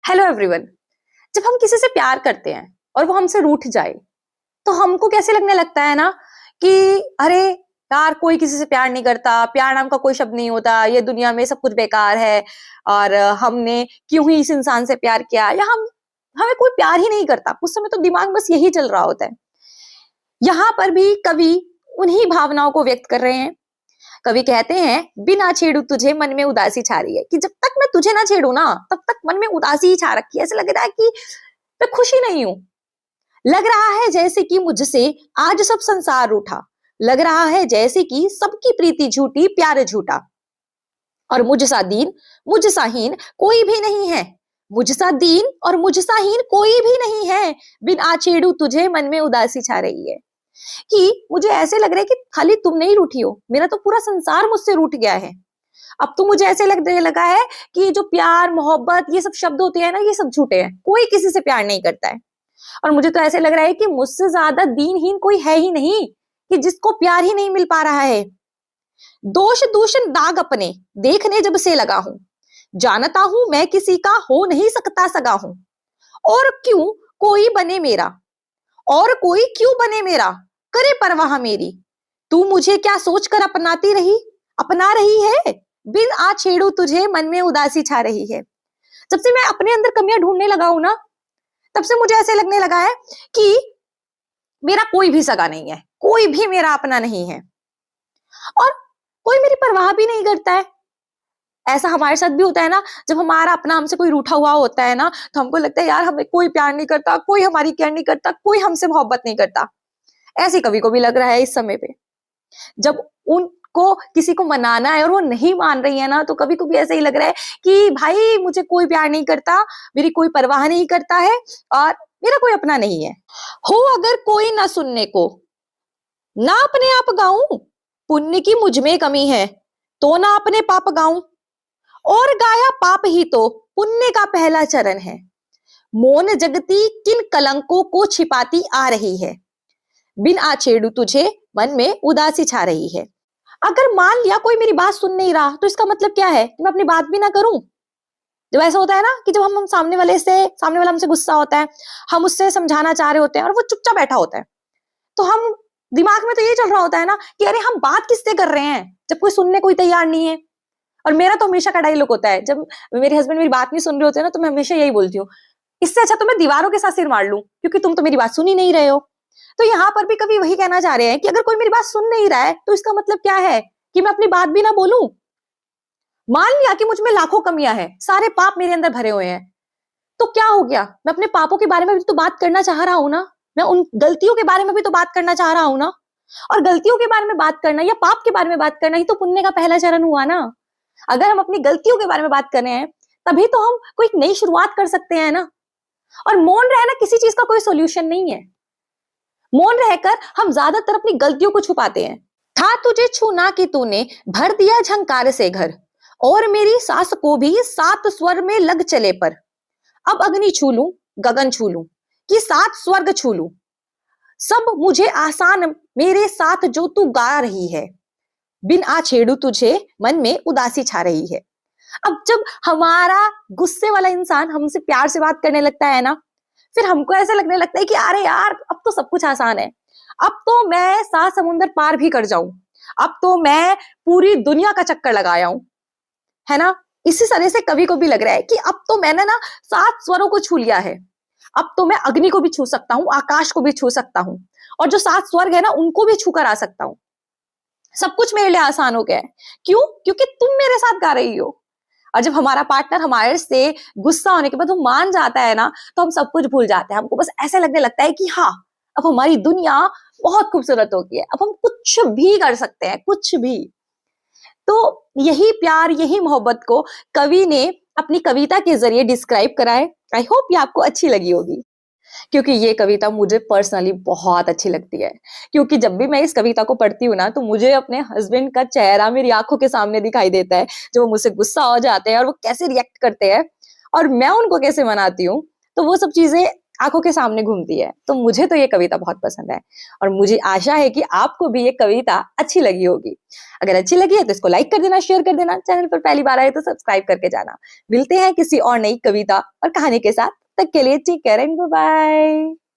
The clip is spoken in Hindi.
Hello everyone. जब हम किसी से प्यार करते हैं और वो हमसे रूठ जाए तो हमको कैसे लगने लगता है ना कि अरे यार, कोई किसी से प्यार नहीं करता, प्यार नाम का कोई शब्द नहीं होता, ये दुनिया में सब कुछ बेकार है। और हमने क्यों ही इस इंसान से प्यार किया, या हम हमें कोई प्यार ही नहीं करता। उस समय तो दिमाग बस यही चल रहा होता है। यहाँ पर भी कवि उन्हीं भावनाओं को व्यक्त कर रहे हैं। कवि कहते हैं, बिना छेड़ू तुझे मन में उदासी छा रही है, कि जब तक मैं तुझे ना छेड़ू ना तब तक मन में उदासी ही छा रखी है। ऐसे लग रहा है कि मैं खुशी नहीं हूं। लग रहा है जैसे कि मुझसे आज सब संसार रूठा। लग रहा है जैसे कि सबकी प्रीति झूठी, प्यार झूठा। और मुझ सा दीन, मुझ सा हीन कोई भी नहीं है। मुझ सा दीन और मुझ सा हीन कोई भी नहीं है। बिन छेड़ू तुझे मन में उदासी छा रही है। कि मुझे ऐसे लग रहा है कि खाली तुम नहीं रूठी हो, मेरा तो पूरा संसार मुझसे रूठ गया है। अब तो मुझे ऐसे लगने लगा है कि जो प्यार मोहब्बत ये सब शब्द होते हैं ना, ये सब झूठे हैं। कोई किसी से प्यार नहीं करता है। और मुझे तो ऐसे लग रहा है कि मुझसे ज्यादा दीनहीन कोई है ही नहीं, कि जिसको प्यार ही नहीं मिल पा रहा है। दोष दूषण दाग अपने देखने जब से लगा हूं, जानता हूं मैं किसी का हो नहीं सकता सगा हूं। और क्यों कोई बने मेरा, और कोई क्यों बने मेरा, करे परवाह मेरी। तू मुझे क्या सोचकर अपनाती रही, अपना रही है। बिन छेड़ू तुझे मन में उदासी छा रही है। जब से मैं अपने अंदर कमियां ढूंढने लगा हूं ना, तब से मुझे ऐसे लगने लगा है कि मेरा कोई भी सगा नहीं है, कोई भी मेरा अपना नहीं है, और कोई मेरी परवाह भी नहीं करता है। ऐसा हमारे साथ भी होता है ना, जब हमारा अपना हमसे कोई रूठा हुआ होता है ना, तो हमको लगता है यार हमें कोई प्यार नहीं करता, कोई हमारी केयर नहीं करता, कोई हमसे मोहब्बत नहीं करता। ऐसे कवि को भी लग रहा है इस समय पे। जब उनको किसी को मनाना है और वो नहीं मान रही है ना, तो कभी कभी ऐसा ही लग रहा है कि भाई मुझे कोई प्यार नहीं करता, मेरी कोई परवाह नहीं करता है, और मेरा कोई अपना नहीं है। हो अगर कोई ना सुनने को, ना अपने आप गाऊं, पुण्य की मुझ में कमी है, तो ना अपने पाप गाऊं। और गाया पाप ही तो पुण्य का पहला चरण है। मौन जगती किन कलंकों को छिपाती आ रही है। बिन छेड़ू तुझे मन में उदासी छा रही है। अगर मान लिया कोई मेरी बात सुन नहीं रहा, तो इसका मतलब क्या है कि मैं अपनी बात भी ना करूं। जब ऐसा होता है ना कि जब हम सामने वाला हमसे गुस्सा होता है, हम उससे समझाना चाह रहे होते हैं और वो चुपचाप बैठा होता है, तो हम दिमाग में तो ये चल रहा होता है ना कि अरे हम बात किससे कर रहे हैं जब कोई सुनने कोई तैयार नहीं है। और मेरा तो हमेशा का डायलॉग होता है, जब मेरे हस्बैंड मेरी बात नहीं सुन रहे होते हैं ना, तो मैं हमेशा यही बोलती हूँ, इससे अच्छा तो मैं दीवारों के साथ सिर मार लूं, क्योंकि तुम तो मेरी बात सुन ही नहीं रहे हो। तो यहाँ पर भी कभी वही कहना चाह रहे हैं कि अगर कोई मेरी बात सुन नहीं रहा है, तो इसका मतलब क्या है कि मैं अपनी बात भी ना बोलूं। मान लिया कि मुझ में लाखों कमियां हैं, सारे पाप मेरे अंदर भरे हुए हैं, तो क्या हो गया, मैं अपने पापों के बारे में भी तो बात करना चाह रहा हूं ना। मैं उन गलतियों के बारे में भी तो बात करना चाह रहा हूं ना। और गलतियों के बारे में बात करना या पाप के बारे में बात करना ही तो पुण्य का पहला चरण हुआ ना। अगर हम अपनी गलतियों के बारे में बात कर रहे हैं, तभी तो हम कोई नई शुरुआत कर सकते हैं ना। और मौन रहना किसी चीज का कोई सोल्यूशन नहीं है। मौन रहकर हम ज्यादातर अपनी गलतियों को छुपाते हैं। था तुझे छूना कि तूने भर दिया झंकार से घर, और मेरी सांस को भी सात स्वर में लग चले पर। अब अग्नि छू लूं, गगन छू लूं, कि सात स्वर्ग छू लूं, सब मुझे आसान मेरे साथ जो तू गा रही है। बिन छेड़ू तुझे मन में उदासी छा रही है। अब जब हमारा गुस्से वाला इंसान हमसे प्यार से बात करने लगता है ना, फिर हमको ऐसा लगने लगता है कि अरे यार अब तो सब कुछ आसान है, अब तो मैं 7 समुंदर पार भी कर जाऊं, अब तो मैं पूरी दुनिया का चक्कर लगाया हूं, है ना। इसी तरह से कवि को भी लग रहा है कि अब तो मैंने ना 7 स्वरों को छू लिया है, अब तो मैं अग्नि को भी छू सकता हूँ, आकाश को भी छू सकता हूँ, और जो 7 स्वर्ग है ना उनको भी छू कर आ सकता हूँ। सब कुछ मेरे लिए आसान हो गया है। क्यों? क्योंकि तुम मेरे साथ गा रही हो। और जब हमारा पार्टनर हमारे से गुस्सा होने के बाद वो मान जाता है ना, तो हम सब कुछ भूल जाते हैं। हमको बस ऐसे लगने लगता है कि हाँ, अब हमारी दुनिया बहुत खूबसूरत हो गई है, अब हम कुछ भी कर सकते हैं, कुछ भी। तो यही प्यार, यही मोहब्बत को कवि ने अपनी कविता के जरिए डिस्क्राइब करा है। आई होप ये आपको अच्छी लगी होगी, क्योंकि ये कविता मुझे पर्सनली बहुत अच्छी लगती है। क्योंकि जब भी मैं इस कविता को पढ़ती हूँ ना, तो मुझे अपने हस्बैंड का चेहरा मेरी आंखों के सामने दिखाई देता है, जो वो मुझसे गुस्सा हो जाते हैं और वो कैसे रिएक्ट करते हैं और मैं उनको कैसे मनाती हूँ। तो वो सब चीजें आंखों के सामने घूमती है। तो मुझे तो ये कविता बहुत पसंद है और मुझे आशा है कि आपको भी ये कविता अच्छी लगी होगी। अगर अच्छी लगी है तो इसको लाइक कर देना, शेयर कर देना, चैनल पर पहली बार आए तो सब्सक्राइब करके जाना। मिलते हैं किसी और नई कविता और कहानी के साथ, तब तक के लिए take care and bye bye.